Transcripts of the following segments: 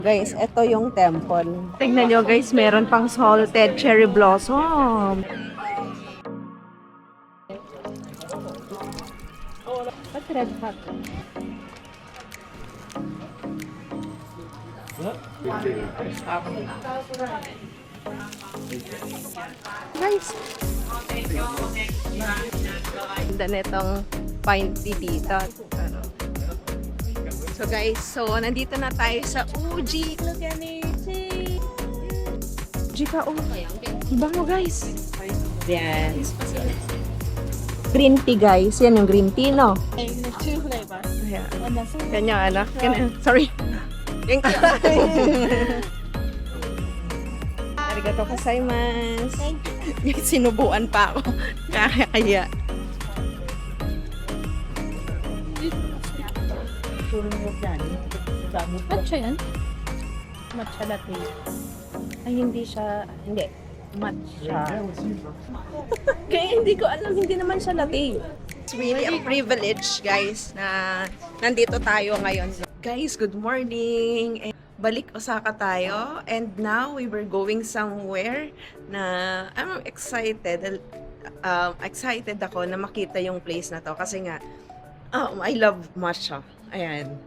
Guys, ito yung temple. Tingnan nyo guys, meron pang salted cherry blossom. What's red hot? Guys, ganda nitong pine tea dito. So guys, nandito na tayo sa Uji. Look at it. Uji ka, oh. Bango guys. Yan. Green tea guys. Yan yung green tea, no? Two flavors. Ayan. Yan yung ano. Sorry. Thank you. Arigatou gozaimasu. Thank you. Sinubuan pa ako. Kaya. Matcha yan? Matcha latte. Ay, hindi siya. Hindi. Matcha. Kaya hindi ko alam. Hindi naman siya latte. It's really a privilege, guys, na nandito tayo ngayon. Guys, good morning. Balik Osaka tayo. And now, we were going somewhere na I'm excited. Excited ako na makita yung place na to. Kasi nga, I love matcha. Ayan.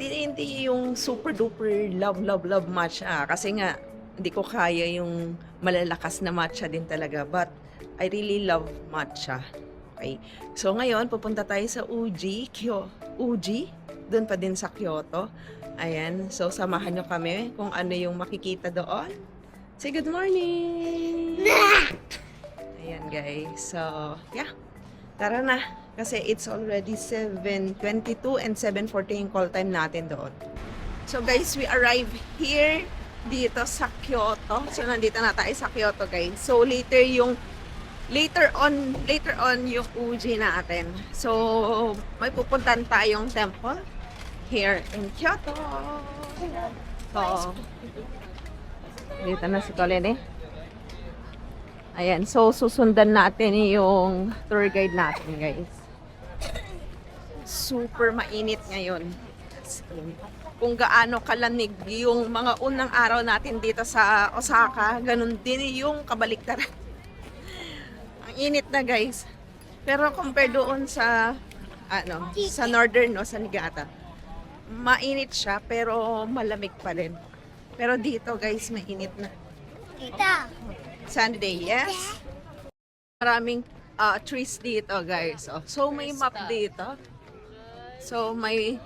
Hindi yung super duper love matcha. Kasi nga, hindi ko kaya yung malalakas na matcha din talaga. But, I really love matcha. Okay. So, ngayon, pupunta tayo sa Uji. Uji. Doon pa din sa Kyoto. Ayan. So, samahan nyo kami kung ano yung makikita doon. Say good morning! Ayan, guys. So, yeah. Tara na. Kasi it's already 7:22 and 7:40 yung call time natin doon. So guys, we arrived here dito sa Kyoto. So nandito na tayo sa Kyoto, guys. So later on yung Uji natin. So may pupuntahan tayong temple here in Kyoto. So dito na si Colin eh. Ayan, so susundan natin yung tour guide natin, guys. Super mainit ngayon. Kung gaano kalamig yung mga unang araw natin dito sa Osaka, ganun din yung kabaliktaran. Ang init na, guys. Pero compare doon sa sa northern, no, sa Niigata, mainit siya pero malamig pa rin. Pero dito, guys, mainit na. Tita. Sunday, yes. Maraming trees dito, guys. So may map dito. So may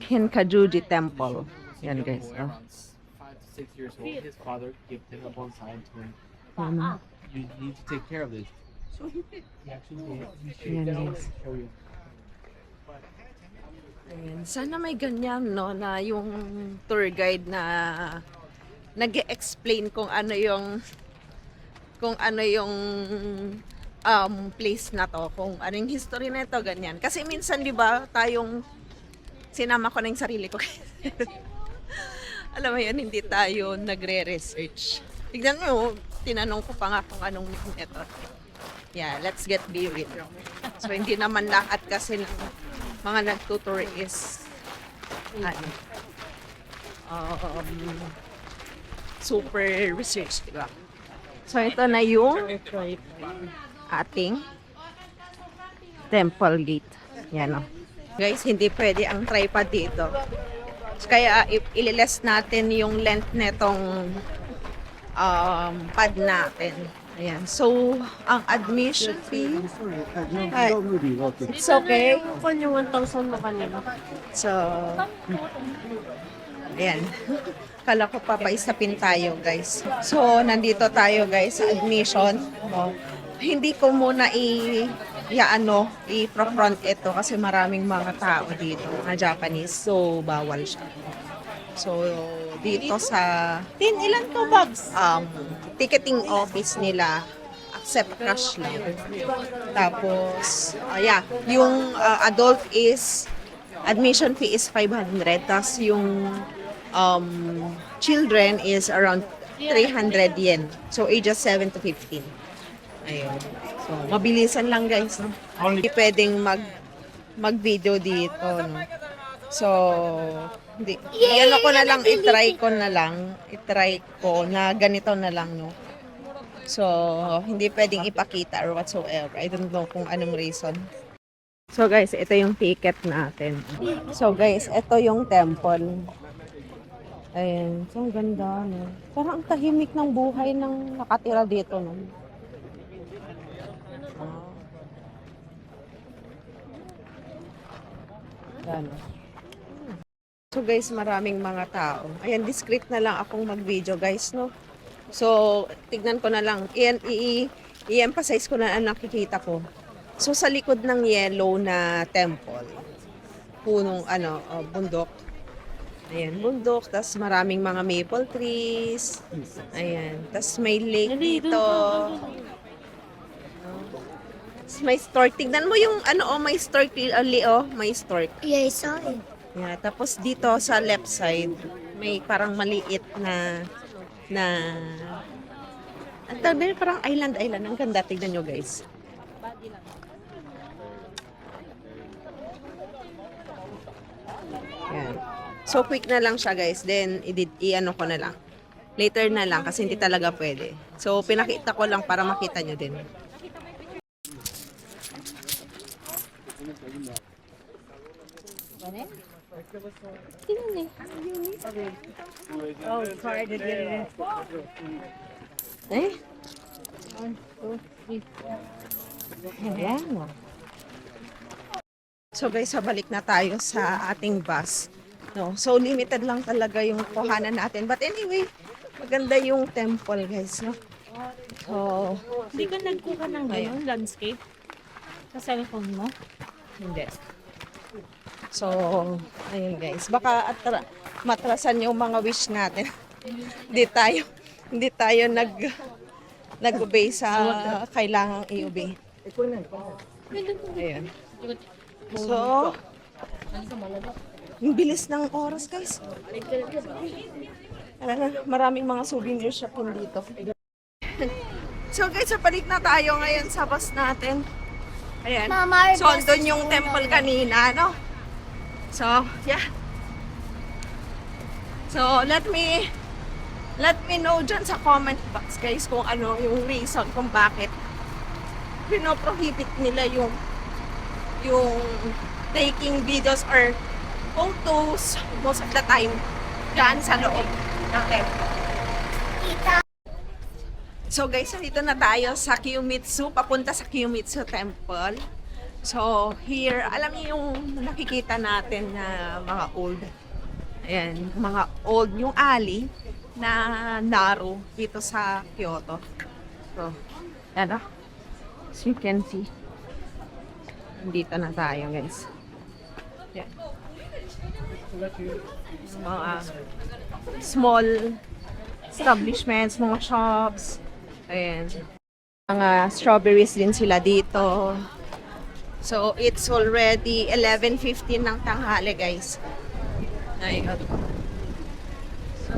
Kinkajuji Temple. Yan, guys. 5 to 6 years old, his father gave him a bonsai to him. You need to take care of this. So he did. He actually did. Yan, guys. Show you. Ayan. Sana may ganyan, no, na yung tour guide na nag-explain kung ano yung place na to, kung anong history na ito, ganyan. Kasi minsan, di ba, sinama ko na yung sarili ko. Alam mo yun, hindi tayo nagre-research. Tignan nyo, tinanong ko pa nga kung anong mean ito. Yeah, let's get real. So, hindi naman lahat kasi ng mga nagtutour is super research, di ba? So, ito na yung ating temple gate. Yan, o. Guys, hindi pwede ang tripod dito. Kaya, ililess natin yung length netong pad natin. Ayan. So, ang admission fee, it's okay. Kung yung 1,000 mo kanina. So, ayan. Kala ko papaisapin tayo, guys. So, nandito tayo, guys, sa admission. No? Hindi ko muna i-front ito kasi maraming mga tao dito, mga Japanese. So, bawal siya. So, dito sa Ilan to, Babs? ticketing office nila, accept cash lang. Tapos, yung adult admission fee is 500. Tapos yung children is around 300 yen. So, ages 7 to 15. Ayun. So, mabilisan lang, guys. No? Hindi pwedeng mag-video dito. No? So, Hindi. Ano ko na lang, itry ko na ganito na lang, no? So, hindi pwedeng ipakita or whatsoever. I don't know kung anong reason. So guys, ito yung ticket natin. So guys, ito yung temple. Ayan. So, ang ganda, no? Parang ang tahimik ng buhay ng nakatira dito, no? Yan. So guys, maraming mga tao. Ayan, discreet na lang akong mag-video guys, no? So, tignan ko na lang. I-emphasize ko na ang nakikita ko. So, sa likod ng yellow na temple, punong, bundok. Ayan, bundok. Tapos maraming mga maple trees. Ayan. Tapos may lake dito. Tapos may stork. Tignan mo yung, may stork. May stork. Yeah, I saw it. Yeah, tapos dito sa left side, may parang maliit na ang tawag na yun, parang island. Ang ganda, tignan nyo guys. Yan. So quick na lang siya guys, then i-ano ko na lang. Later na lang kasi hindi talaga pwede. So pinakita ko lang para makita nyo din. Eh? Ayan. So guys, balik na tayo sa ating bus. No, so limited lang talaga yung kuhanan natin. But anyway, maganda yung temple guys, no. So, Hindi ka nagkuha ng ganun, landscape? Sa cellphone mo? hindi. So, ayun guys. Baka matrasan yung mga wish natin. hindi tayo nag-obey sa kailangang i-obey. Ayun. So, ang bilis ng oras guys. Maraming mga souvenir shop dito. So guys, balik na tayo ngayon sa bus natin. Ayan. Mama, So, doon yung temple kanina, no? So, yeah. So, let me know dyan sa comment box, guys, kung ano yung reason kung bakit pinoprohibit nila yung taking videos or photos most of the time dyan sa loob ng temple. So guys, dito na tayo sa Kiyomitsu, papunta sa Kiyomitsu Temple. So here, alam niyo yung nakikita natin na mga old, ayan, mga old, yung alley na narrow dito sa Kyoto. So, yan as you can see, dito na tayo guys. Yan. Mga small establishments, mga shops. Ayan. Mga strawberries din sila dito. So, it's already 11:15 ng tanghali, guys. Ayun. So,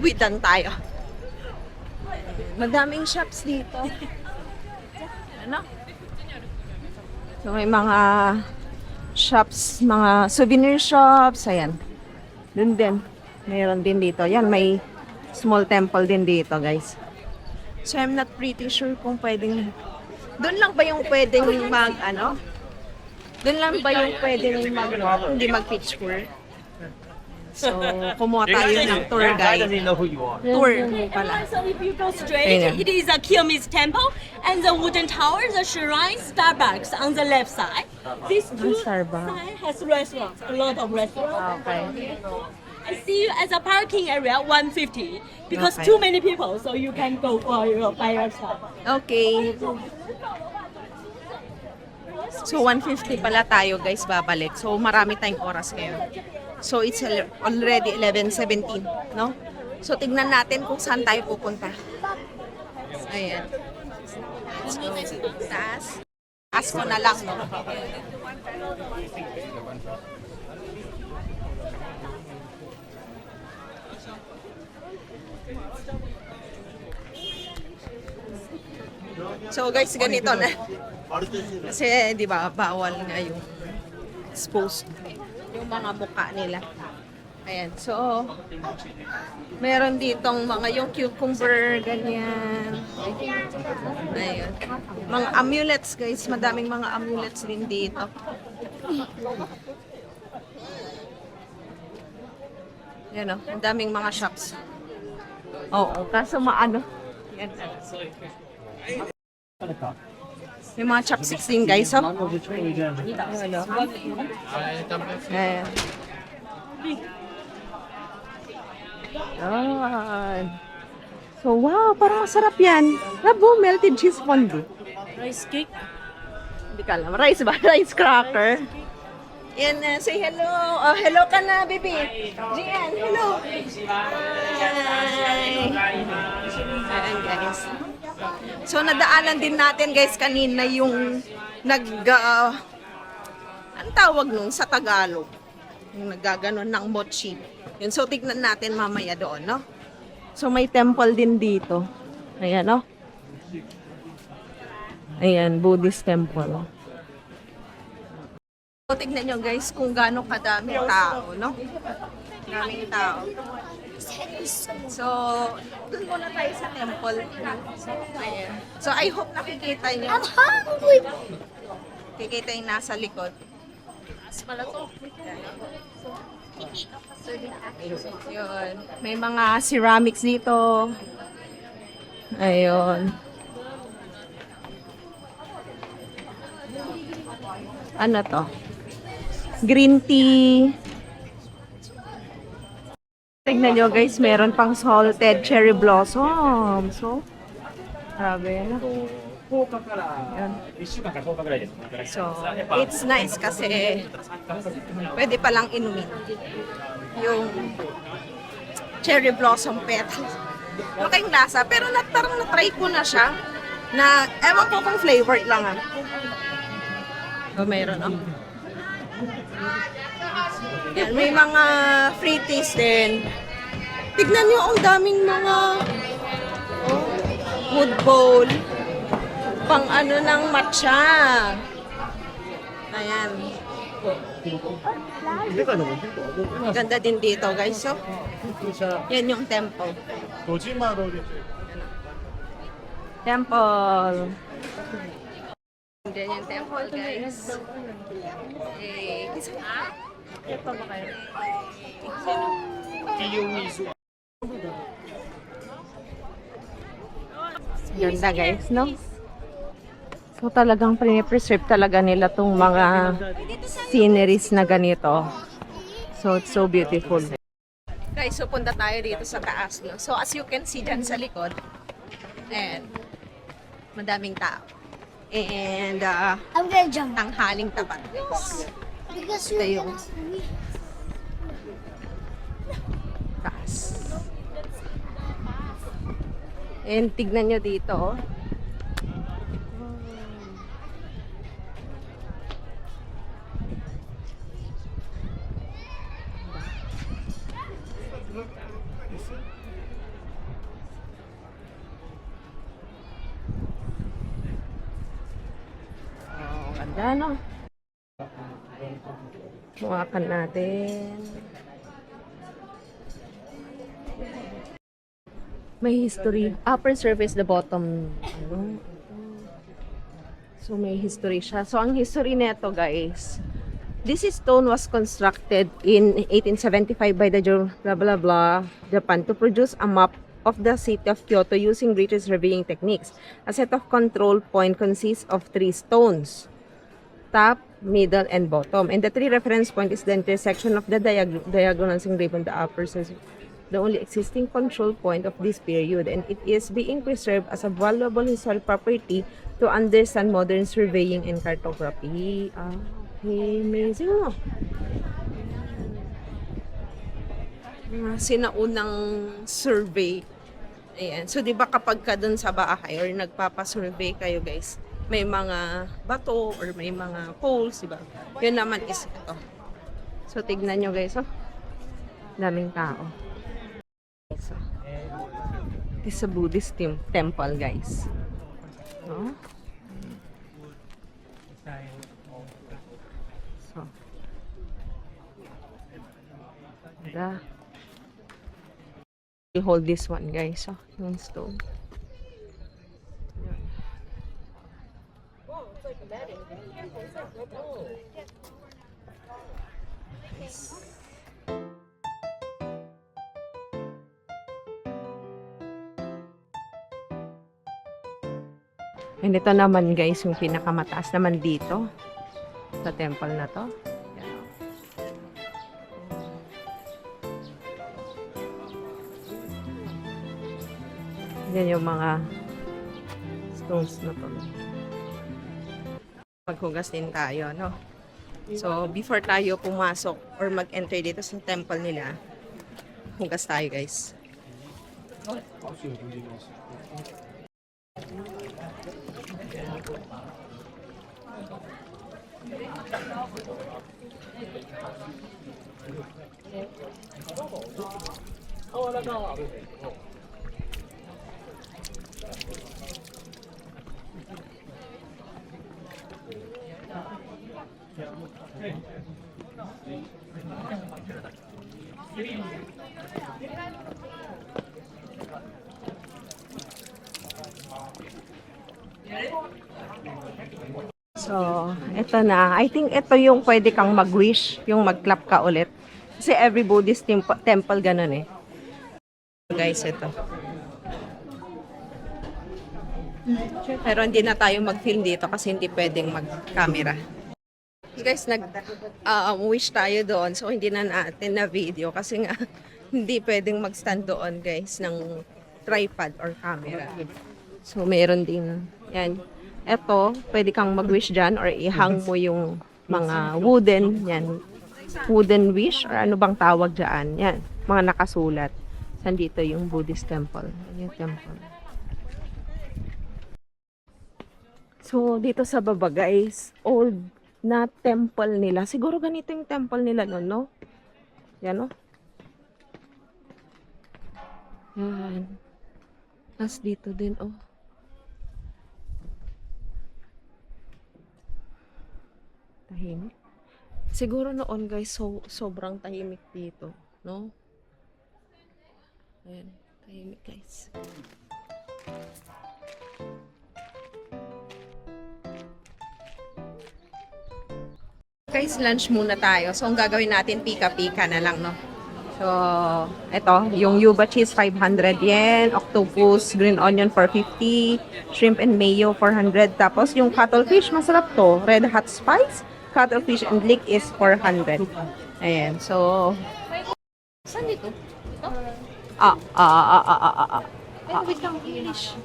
wait lang tayo. Madaming shops dito. Ano? So, may mga shops, mga souvenir shops. Ayan. Dun din. Mayroon din dito. Yan, may small temple din dito, guys. So, I'm not pretty sure kung pwedeng... Doon lang ba yung pwedeng Doon lang ba yung pwedeng hindi mag-picture? So, kumuha tayo ng tour guide. know who you are. Tour pala. So if you go straight, Ayan. it is a Kiyomitsu temple and the wooden tower, the shrine, Starbucks on the left side. This two Starbucks. side has restaurants, a lot of restaurants. Okay. I see you as a parking area 150 because Okay. too many people, so you can go by yourself. Okay. So, 150 pala tayo, guys, babalik. So, marami tayong oras ngayon. So, it's already 11:17, no? So, tignan natin kung saan tayo pupunta. Ayan. So, taas. Taas ko na lang, no? So, guys, ganito na. Kasi, di ba, bawal nga yung exposed. Yung yung mga mukha nila. Ayan. So, meron ditong mga yung cucumber, ganyan. Ayun. Mga amulets, guys. Madaming mga amulets din dito. Yan o. Ang daming mga shops. Oo. Kaso maano. Yan. May mga chopsticks din, guys. Oh. Ano? Ayan. Yan. So, wow, parang masarap yan. Labo, melted cheese fondue. Rice cake. Hindi ka alam. Rice ba? Rice cracker. Yan, say hello. Oh, hello ka na, baby. Gian, hello. Hi. Ayan, guys. So, nadaanan din natin, guys, kanina yung ang tawag nun sa Tagalog. Yung naggaganon ng mochi. Yun, so tignan natin mamaya doon, no? So may temple din dito. Ayan, no? Ayan, Buddhist temple. So tignan nyo guys kung gaano kadami tao, no? Daming tao. So, doon muna tayo sa temple. Ayan. So I hope nakikita nyo. I'm hungry! Kikita yung nasa likod. Pala to. Yun. May mga ceramics dito. Ayun. Ano to? Green tea. Tignan nyo guys, meron pang salted cherry blossom. So, grabe na. Yan. So, it's nice kasi pwede palang inumin yung cherry blossom petals. Malaking lasa, pero parang na-try ko na siya na, ewan ko kung flavored lang ah. Oh, mayroon oh. Yan, may mga free teas din. Tignan nyo, ang daming mga wood bowl. Pang ano ng matcha. Ayan. Ganda din dito, guys. So, yan yung temple. Temple. Yan yung temple, guys. Eh, ito ba kayo? Ganda, guys, no? So talagang pre-preserve talaga nila tong mga sceneries na ganito. So it's so beautiful. Guys, so punta tayo dito sa taas, no? So as you can see dyan sa likod, and madaming tao. And I'm gonna jump. tanghaling tapat, guys. Because Ito yung taas. And tignan nyo dito, oh. Ganda, no? Hawakan natin. May history. Upper surface, the bottom. Ano? So, may history siya. So, ang history neto, guys. This stone was constructed in 1875 by the blah blah blah Japan to produce a map of the city of Kyoto using greater surveying techniques. A set of control point consists of 3 stones. Top, middle, and bottom. And the 3 reference point is the intersection of the diagonals engraved on the upper surface, the only existing control point of this period, and it is being preserved as a valuable historic property to understand modern surveying and cartography. Okay, amazing, no? Sinaunang survey. Ayan. So, di ba kapag ka dun sa bahay or nagpapasurvey kayo, guys, may mga bato or may mga poles, diba? Yun naman is ito. So, tignan nyo guys, oh. Daming tao. So, this is a Buddhist temple, guys. No? So, ganda. We hold this one, guys. Oh, yung stone. And ito naman guys, yung pinakamataas naman dito sa temple na to. Yan yung mga stones na to. Maghugas din tayo, no? So, before tayo pumasok or mag-enter dito sa temple nila, hugas tayo guys. So, ito na. I think ito yung pwede kang mag-wish, yung mag-clap ka ulit. Kasi every Buddhist temple ganun eh. Guys, ito. Pero hindi na tayo mag-film dito kasi hindi pwedeng mag-camera. Guys, nag-wish tayo doon. So, hindi na natin na video kasi nga hindi pwedeng mag-stand doon guys ng tripod or camera. So, meron din. Yan. Ito, pwede kang mag-wish dyan or ihang mo yung mga wooden, yan, wooden wish or ano bang tawag dyan. Yan, mga nakasulat. Sandito yung Buddhist temple. Yung temple. So, dito sa baba guys, old na temple nila. Siguro ganito yung temple nila noon, no? Yan, no? Yan. Tapos dito din, oh. Tahimik. Siguro noon guys, sobrang tahimik dito, no? Ayan, tahimik guys. Guys, lunch muna tayo. So, ang gagawin natin, pika-pika na lang, no? So, ito, yung yuba cheese, 500 yen. Octopus, green onion, 450. Shrimp and mayo, 400. Tapos, yung cuttlefish, masarap to. Red hot spice. Cuttlefish and leek is 400. Ayan, so... Saan dito? Wait lang, English.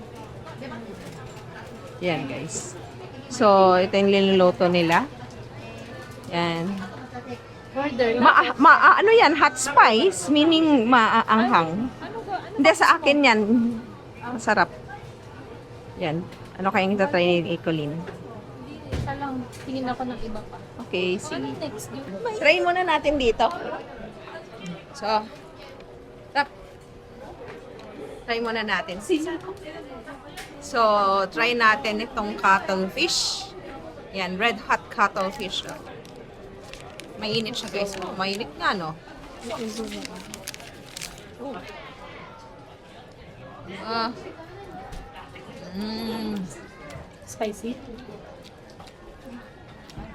Yan, guys. So, ito yung linuluto nila. Yan. Order. Ano yan? Hot spice? Meaning maaanghang. Hindi, sa akin yan. Masarap. Yan. Ano kayang itatry ni Ecolyn? Isa lang, tingin ako ng iba pa. Okay, sige. Ano next? Try muna natin dito. So, tap. Try muna natin. So, try natin itong cuttlefish. Yan, red hot cuttlefish. Mainit siya guys. Mainit nga, no? Spicy?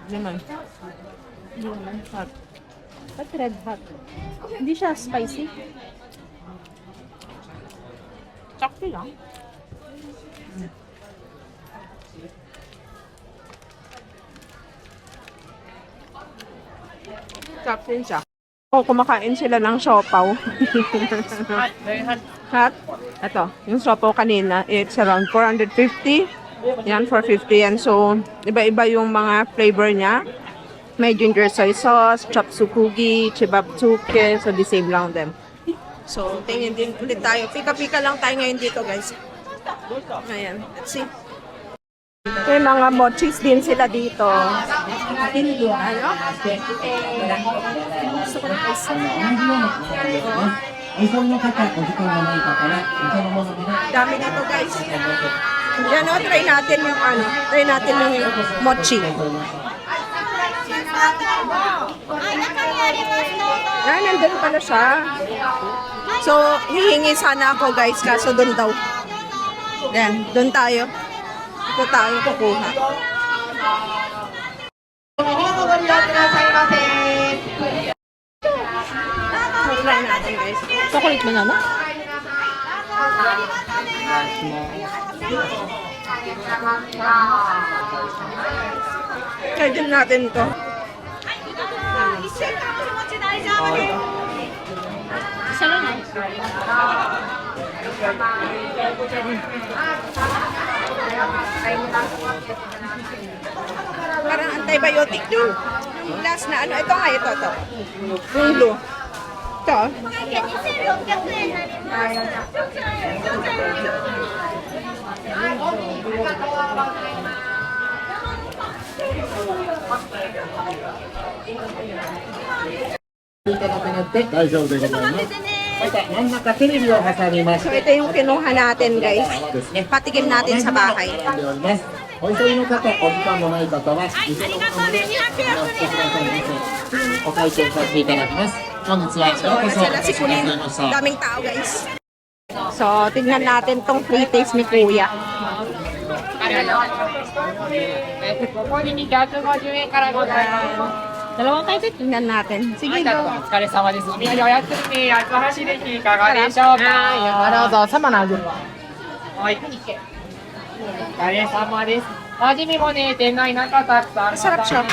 Naman. Hindi naman. Hot. Ba't red hot? Hindi siya spicy? Sakto lang. Sakto yun siya. Kumakain sila ng siopaw. Hot. Very hot. Hot. Ito, yung siopaw kanina, it's around 450. Yan, 450 yan. So, iba-iba yung mga flavor niya. May ginger soy sauce, chop sukugi, chibabtsuke. So, the same lang them. So, tingin din ulit tayo. Pika-pika lang tayo ngayon dito, guys. Ayan, let's see. May mga mochis din sila dito. Ano? Gusto ko ng ice. Dami dito, guys. Yan, o, try natin yung ano. Try natin yung mochi. 中にありますどうぞ。Nandun pala siya. So, hihingi sana ako guys, kaso doon daw. Yan, doon tayo. Ito tayo kukuha. Try natin guys. Chocolate banana? Try din natin to. Isa lang eh. Parang antibiotic yun. Yung last na ano, ito nga, ito. Yung blue. Ito. So ito yung kinuha natin guys. Patikim natin sa bahay. お急ぎの方、お時間のない方は、店の方でお会計させていただきます。本日はようこそおSila si越しくだ Kulin. さいました。 Daming tao guys. So, tignan natin tong free taste ni Kuya. Dalawang tayo dito. Tignan natin. Sige do. お疲れ様です。お土産おやつに八つ橋でいかがでしょうか。どうぞ、様なぐ。はい。お疲れ様です。お味見もね、店内中たくさん。 Sarap siya.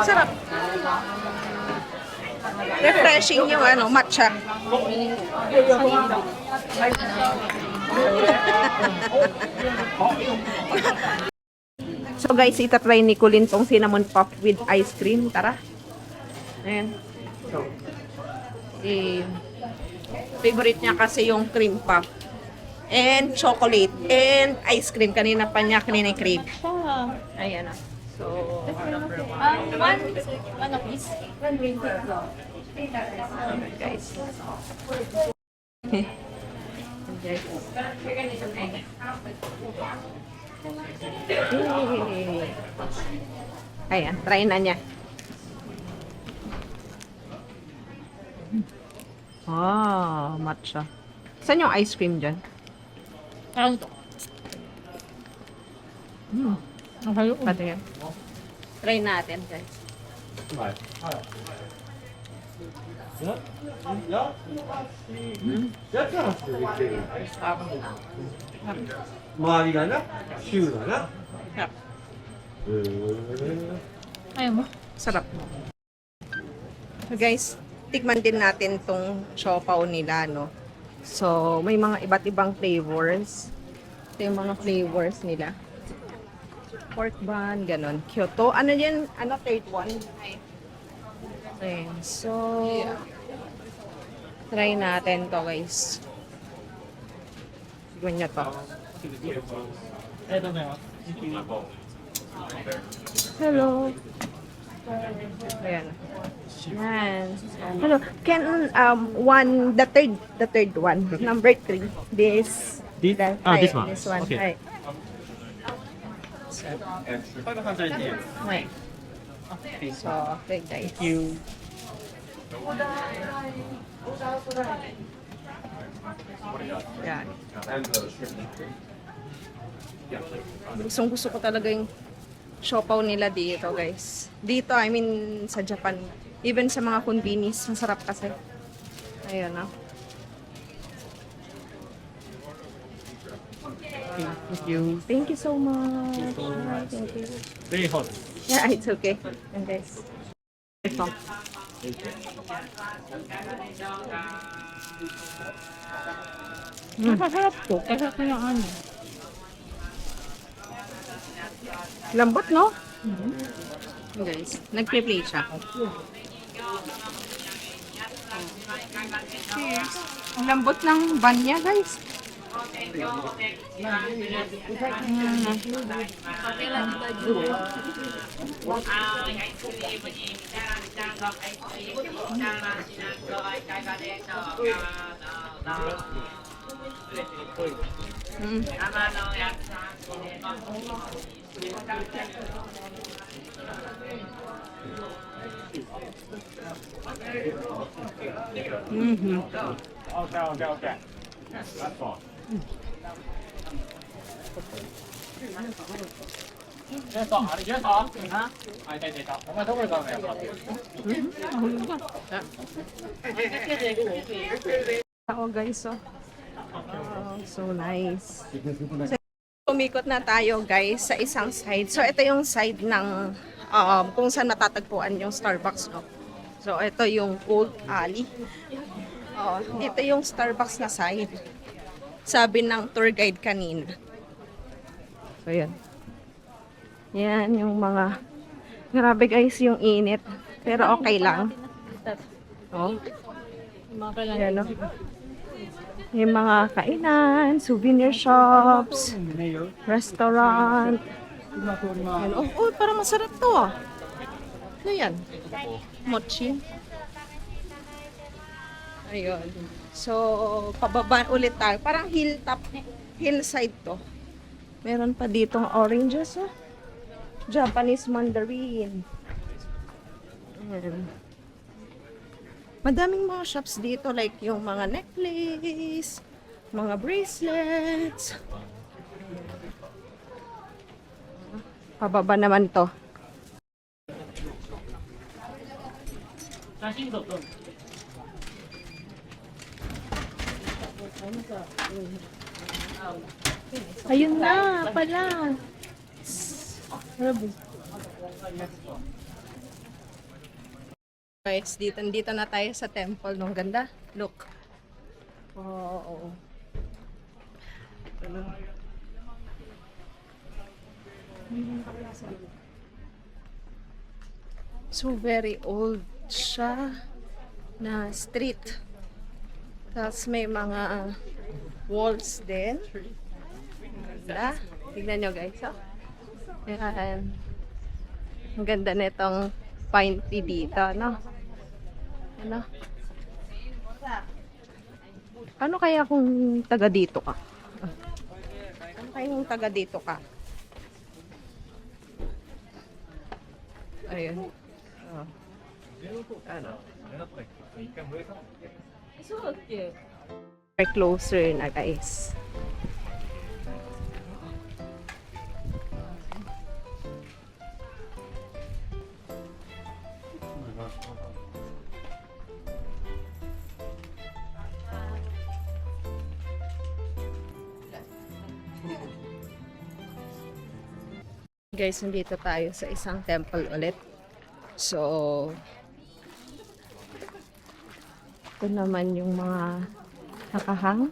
Sarap. Refreshing yung ano, matcha. So guys, itatry ni Kulin tong cinnamon puff with ice cream. Tara. Ayan. Favorite niya kasi yung cream puff. And chocolate. And ice cream. Kanina pa niya, kanina yung cream. Ayan na. So, One of these. One drink. guys. Ayan, try na niya. Ah, matcha. Saan yung ice cream dyan? Parang ito. Ang hayo ko. Pati yan. Try natin, guys. 周りがな、急だな。 Ayaw mo? Sarap. So guys, tikman din natin tong siopaw nila, no? So, may mga iba't ibang flavors. Ito yung mga flavors nila. Pork bun, ganon. Kyoto. Ano yan? Ano, third one? Ayan. So, try natin to, guys. Tignan nyo to. Hello. Ayan. Yan. Hello. Can the third one, number 3. This This? that- Ah, this ay, one. This one. Okay. Ay. こんな感じでいいよ。 Wait. So, okay guys. Yan. Gustong gusto ko talaga yung siopaw nila dito, guys. Dito, I mean, sa Japan. Even sa mga convenience, masarap kasi. Ayun, ah. Thank you. Thank you so much. Thank you. Very hot. Yeah, it's okay. And guys. Ito. Masarap to. Kasi kaya ano. Lambot, no? Guys, nagpe-play siya. Cheers. Ang lambot ng bun niya, guys. Ako guys, oh. Wow, so nice. Umikot na tayo guys sa isang side. So ito yung side ng kung saan matatagpuan yung Starbucks, no? So ito yung Old Alley. Ito yung Starbucks na side. Sabi ng tour guide kanina. So yan. Yan yung mga grabe guys yung init. Pero okay lang. Oh. Yan, no? Yung mga kainan, souvenir shops, restaurant. Yan. Oh, parang masarap to ah. Ano yan? Mochi. Ayun. So, pababa ulit tayo. Parang hillside to. Meron pa ditong oranges, oh. Japanese mandarin. Ayan. Madaming mga shops dito, like yung mga necklace, mga bracelets. Pababa naman to. Ayun na pala. Guys, dito na tayo sa temple. Nung ganda. Look. Oh. So, very old siya na street. Tapos may mga walls din. Ganda. Tignan nyo guys. Oh. Ayan. Ang ganda nitong pine tea dito, no? Ano? Ano kaya kung taga dito ka? Ano kaya kung taga dito ka? Ayun. Oh. Ano? We're closer na guys. Guys, nandito tayo sa isang temple ulit. So, ito naman yung mga nakahang.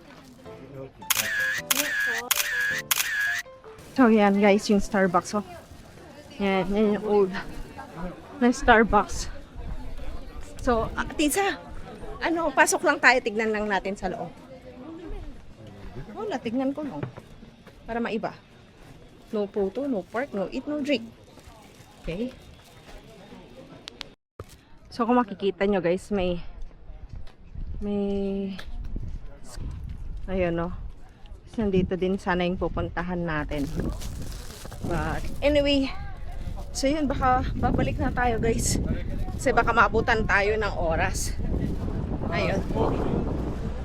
So, yan guys, yung Starbucks. Oh. Yan yung old na Starbucks. So, Tisa, pasok lang tayo, tignan lang natin sa loob. Wala, tignan ko no. Para maiba. No photo, no park, no eat, no drink. Okay. So kung makikita nyo guys, may ayun no. Nandito din sana yung pupuntahan natin. But anyway, so yun, baka babalik na tayo guys. Kasi baka maabutan tayo ng oras. Ayun.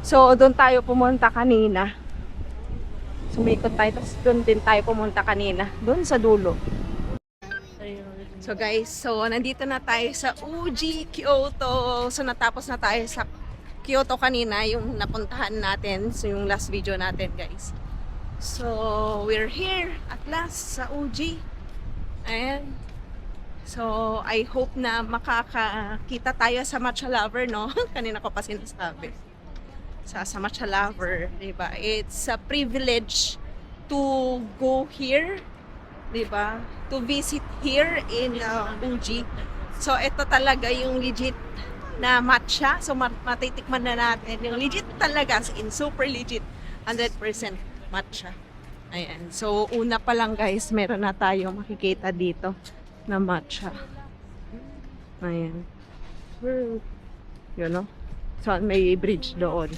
So doon tayo pumunta kanina. Sumikot tayo, tapos doon din tayo pumunta kanina. Doon sa dulo. So guys, nandito na tayo sa Uji, Kyoto. So natapos na tayo sa Kyoto kanina, yung napuntahan natin. So yung last video natin guys. So we're here at last sa Uji. Ayan. So I hope na makakakita tayo sa matcha lover, no? Kanina ko pa sinasabi. Sa matcha lover, diba? It's a privilege to go here, diba? To visit here in Uji. So ito talaga yung legit na matcha. So matitikman na natin yung legit talaga, in super legit 100% matcha. Ayan. So una pa lang guys, meron na tayo makikita dito na matcha. Ayan. Yun no? So may bridge doon.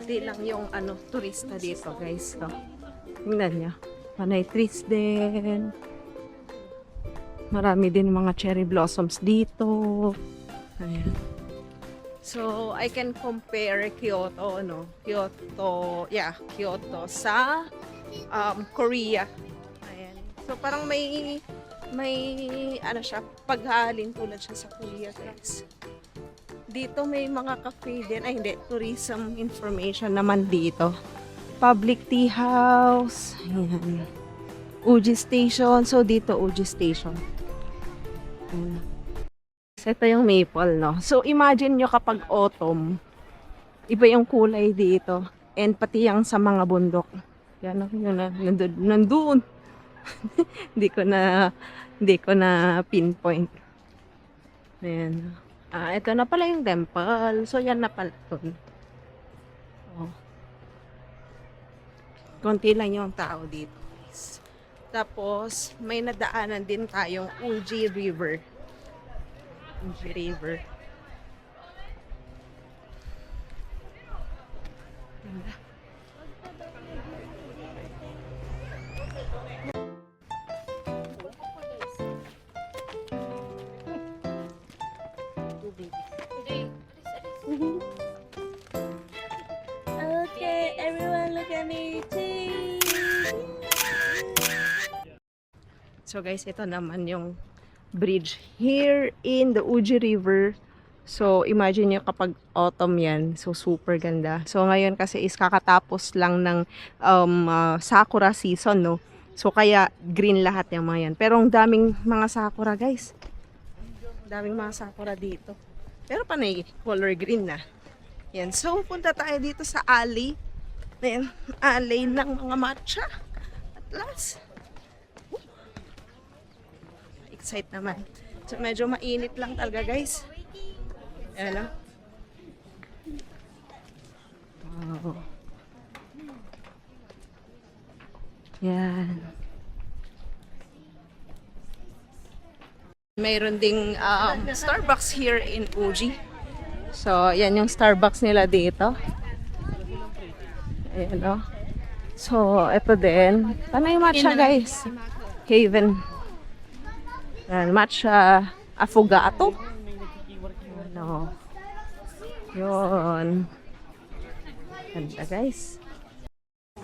Hindi lang yung turista dito guys. So, tingnan nyo. Panay trees din. Marami din mga cherry blossoms dito. Ayan. So, I can compare Kyoto, no? Kyoto sa Korea. Ayan. So, parang may ano siya, paghalin tulad siya sa Korea, guys. Dito may mga cafe din. Ay, hindi. Tourism information naman dito. Public tea house. Ayan. Uji Station. So, dito Uji Station. Ayan. So, ito yung maple, no? So, imagine nyo kapag autumn, iba yung kulay dito. And pati yung sa mga bundok. Yan, yun na. Nandun. Hindi ko na pinpoint. Ayan. Ito na pala yung temple. So, yan na pala dun. Oh. Konti lang yung tao dito, guys. Tapos, may nadaanan din tayong Uji River. Uji River. Ganda. Okay, everyone look at me. So guys, ito naman yung bridge here in the Uji River. So imagine nyo kapag autumn yan. So super ganda. So ngayon kasi is kakatapos lang ng sakura season, no? So kaya green lahat yung mga yan. Pero ang daming mga sakura, guys. Daming mga sakura dito. Pero panay color green na. Yan. So punta tayo dito sa alley. Ayan, alley ng mga matcha. At last. Excite naman. So, medyo mainit lang talaga, guys. Ayan, no? Wow. Yan. Mayroon ding Starbucks here in Uji. So, yan yung Starbucks nila dito. Ayan, no? So, ito din. Panay matcha, guys. Haven. Yan, matcha affogato. Ano. Yun. Ganda, guys.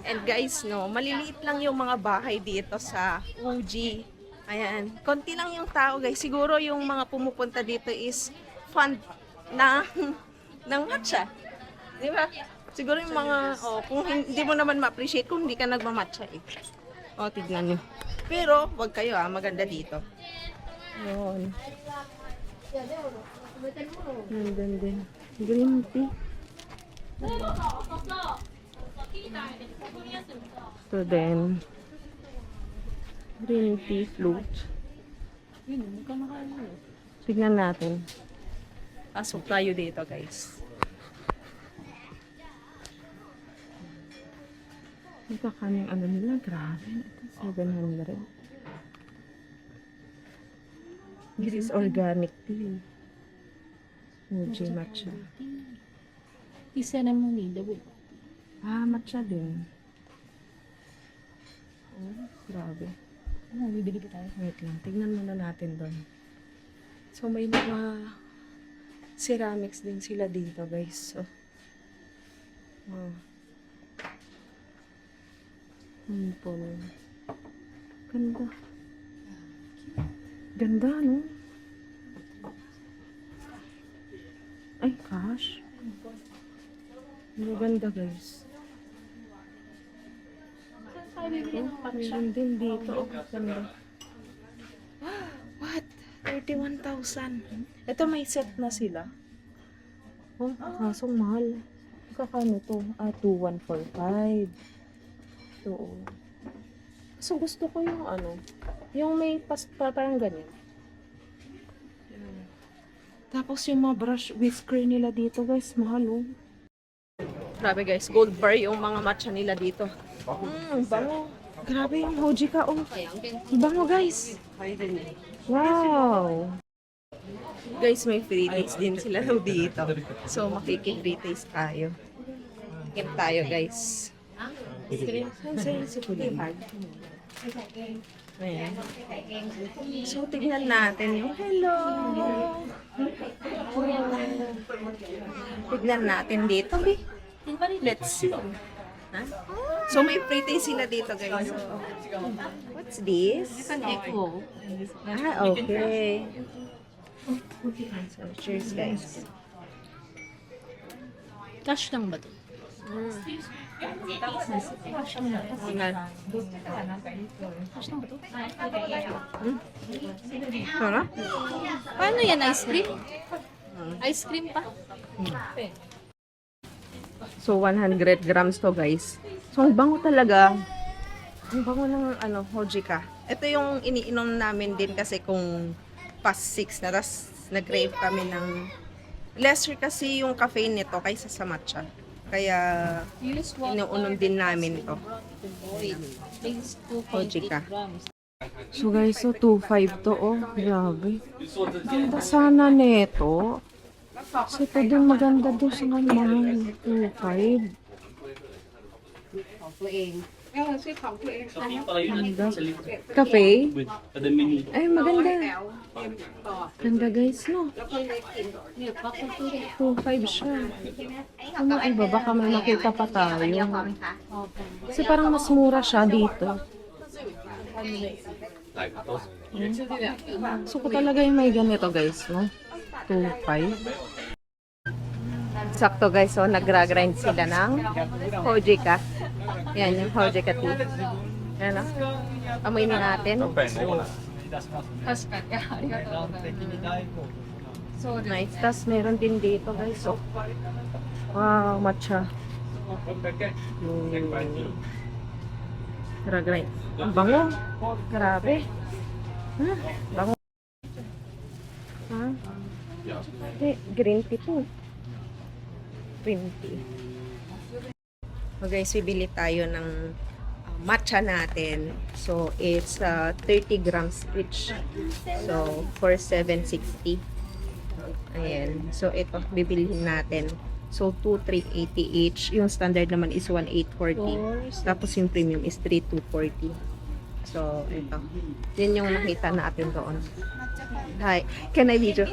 And guys, no, maliliit lang yung mga bahay dito sa Uji. Ayan. Konti lang yung tao, guys. Siguro yung mga pumupunta dito is fun ng matcha. Di ba? Siguro yung mga, kung hindi mo naman ma-appreciate kung hindi ka nagmamatcha eh. Tignan nyo. Pero, wag kayo maganda dito. Yun. Nandun din. Green tea. Ito din. Green tea flute. Tignan natin. Pasok tayo dito, guys. Ito kaming ano nila. Grabe. Ito 700. This is organic tea. Uji matcha. Ceremony, the way. Matcha din. Grabe. Bibili ka tayo. Wait lang, tignan muna natin doon. So, may mga ceramics din sila dito, guys. So, Ganda. Ganda, no? Ay, gosh. Maganda, guys. Meron din dito. Ganda. What? 31,000. Ito may set na sila. Kasong mahal. Kakano to? 2,145. Ito. So, gusto ko yung yung may parang ganyan. Tapos yung mga brush whisker nila dito, guys, mahal, Grabe, guys, gold bar yung mga matcha nila dito. Bango. Grabe yung hoji ka, Bango, guys. Wow. Guys, may free taste din sila dito. So, makiki-free taste tayo. Get tayo, guys. Saan si Kuya? Ayan. So, tignan natin yung hello. Tignan natin dito. Let's see. Ha? So, may pretty sila dito, guys. What's this? It's an echo. Ah, okay. So, cheers, guys. Cash lang ba to? Ano? Paano yan? Ice cream? Ice cream pa? So, 100 grams to, guys. So, ang bango talaga. Ang bango ng, Hojika. Ito yung iniinom namin din kasi kung past 6 na. Tapos, nag-crave kami ng lesser kasi yung caffeine nito kaysa sa matcha. Kaya, inuunom din namin to. Hojika. So, guys, so 2.5 to, oh. Grabe. Ganda sana neto. So, ito din maganda din sa mahal. 2.5. Cafe? Ay, maganda. Ganda, guys, no? 2.5 siya. Ano iba? Baka may makita pa tayo. Kasi parang mas mura siya dito. So, ko talaga yung may ganito, guys, no? 2.5. Sakto, guys. So, nagra-grind sila ng Hojika. Yan, yung Hojika tea. Yan, no? Amoy na natin. So nice. Tapos, meron din dito, guys. So, wow, matcha. Nagra-grind. Ang bango. Grabe. Ha? Bango. Ha? Hindi, green tea po. Green tea. So guys, bibili tayo ng matcha natin. So, it's 30 grams each. So, for 760. Ayan. So, ito, bibilihin natin. So, 2,380 each. Yung standard naman is 1,840. Tapos, yung premium is 3,240. So, ito. Yan yung nakita natin doon. Hi. Can I video?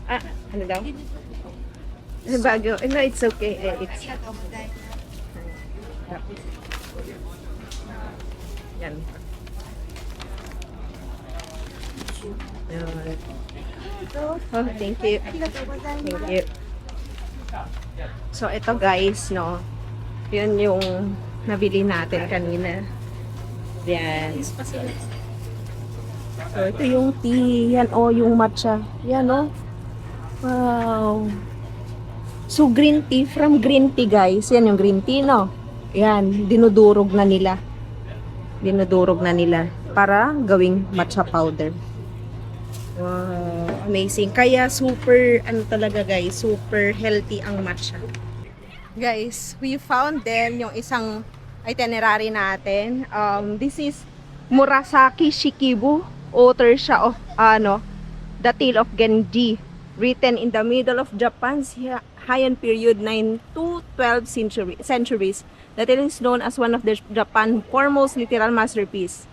Ah, ano daw? Bago. No, it's okay. It's... Yan. Oh, thank you. Thank you. So, ito guys, no. Yun yung nabili natin kanina. Yan. So, ito yung tea. Yan, oh, yung matcha. Yan, oh. Wow. So, green tea from green tea, guys. Yan yung green tea, no? Yan, dinudurog na nila. Dinudurog na nila para gawing matcha powder. Wow, amazing. Kaya super, talaga guys, super healthy ang matcha. Guys, we found then yung isang itinerary natin. This is Murasaki Shikibu. Author siya of, The Tale of Genji. Written in the middle of Japan's Heian period, 9 to 12 centuries. The tale is known as one of the Japan's foremost literal masterpieces.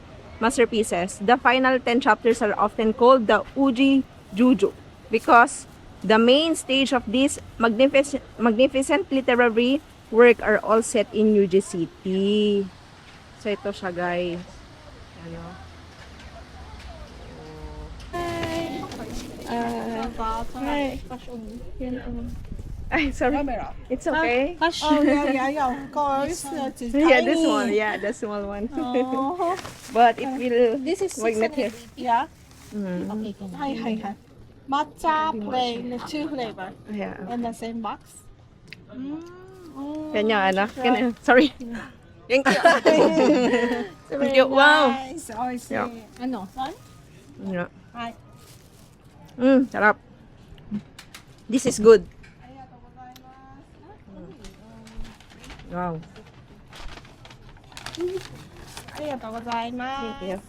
The final 10 chapters are often called the Uji Juju because the main stage of this magnificent literary work are all set in Uji City. So ito siya, guys. Ano? Hi. Ay, sorry. It's okay. Oh, yeah, of course. Yeah, this one. Yeah, the small one. But it will This is work not here. Yeah. Mm. Hi. Matcha plain, 2 flavor Yeah. in the same box. Yan yung sorry. Thank you. Thank you. Wow. Nice. Oh, I see. Yeah. Ano? Yeah. Hi. Sarap. This is good. Wow. ありがとうございます。 Thank you.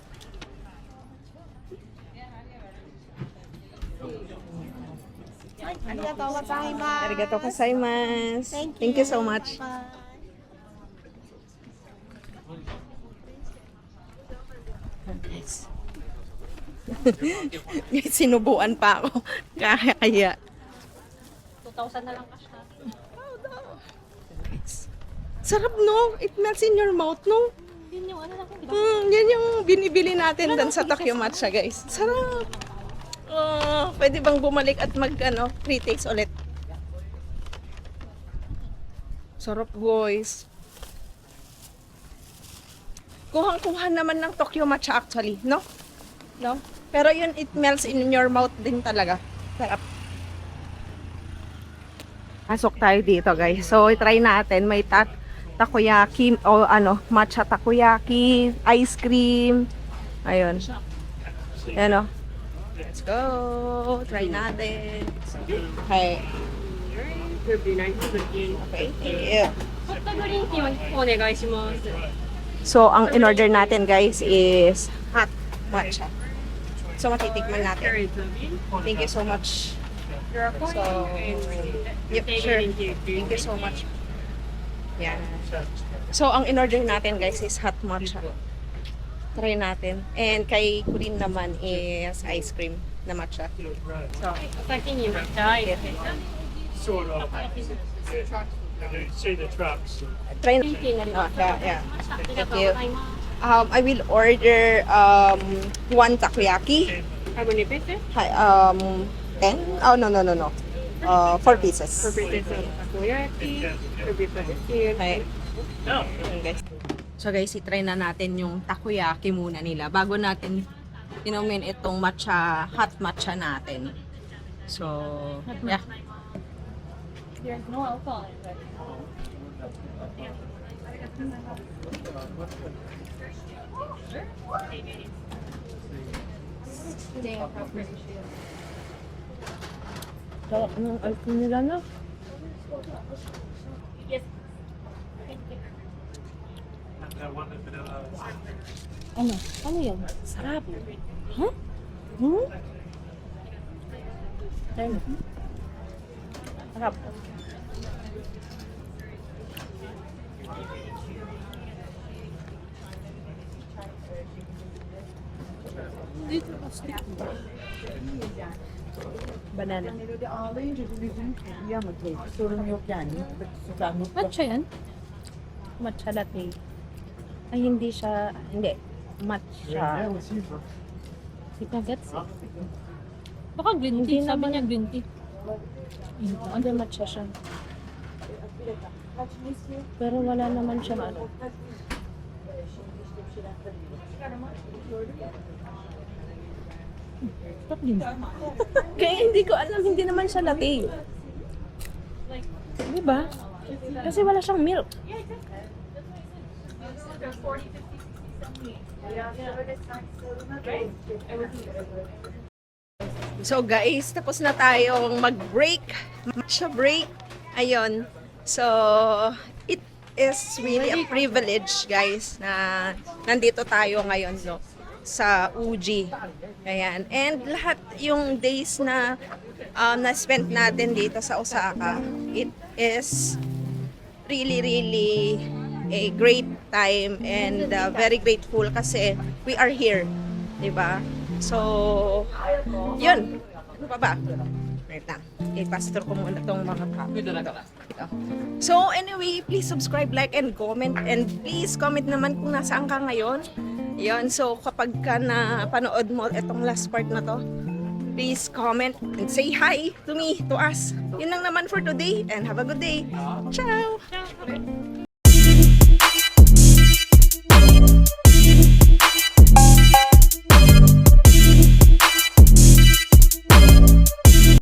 Arigatou gozaimasu. Thank you so much. Bye. May sinubuan pa ako. Kaya. 2,000 na lang cash natin. Sarap, no? It melts in your mouth, no? Yun yung ano lang, di ba? Yan yung binibili natin doon sa Tokyo Matcha, guys. Sarap. Pwede bang bumalik at pre-taste ulit? Sarap, guys. Kuhang-kuha naman ng Tokyo Matcha actually, no? No? Pero yun, it melts in your mouth din talaga. Sarap. Pasok tayo dito, guys. So, try natin. May takoyaki o matcha takoyaki, ice cream. Ayun. Ayan o. Let's go. Try natin. Okay. Okay, thank you. So, ang in-order natin, guys, is hot matcha. So, matitikman natin. Thank you so much. So, yep, sure. Thank you so much. Yan. So, ang in-order natin, guys, is hot matcha. Try natin. And kay Kulin naman is ice cream na matcha. So, Sort of. They say the trucks. try natin. Yeah. Thank you. I will order one takoyaki. How many pieces? 10? Oh, no. 4 pieces. 4 pieces of takoyaki. 4 pieces here. Okay. Ayan, guys. So guys, i-try na natin yung takoyaki muna nila bago natin inumin itong matcha, hot matcha natin. So, yeah. There's no alcohol. Sarap ng ice cream nila, no? Yes. Ano yan? Sarap. Huh? Ayun. Sarap. Banana. Matcha yan? Matcha latte. Ay, hindi siya, hindi. Matcha. Hindi ko gets. Baka green tea. Sabi niya green tea. Hindi matcha siya. Pero wala naman siya ano. Stop din. Kaya hindi ko alam, hindi naman siya latte. Diba? Kasi wala siyang milk. So guys, tapos na tayong mag-break. Matcha break. Ayun. So, it is really a privilege, guys, na nandito tayo ngayon, no? Sa Uji. Ayan. And lahat yung days na na-spend natin dito sa Osaka, it is really a great time and very grateful kasi we are here. Diba? So, yun. Ano pa ba? Wait lang. I-pastor ko muna itong mga copy. So, anyway, please subscribe, like, and comment. And please comment naman kung nasaan ka ngayon. Yun, so kapag ka napanood mo itong last part na to, please comment and say hi to me, to us. Yun lang naman for today and have a good day. Ciao!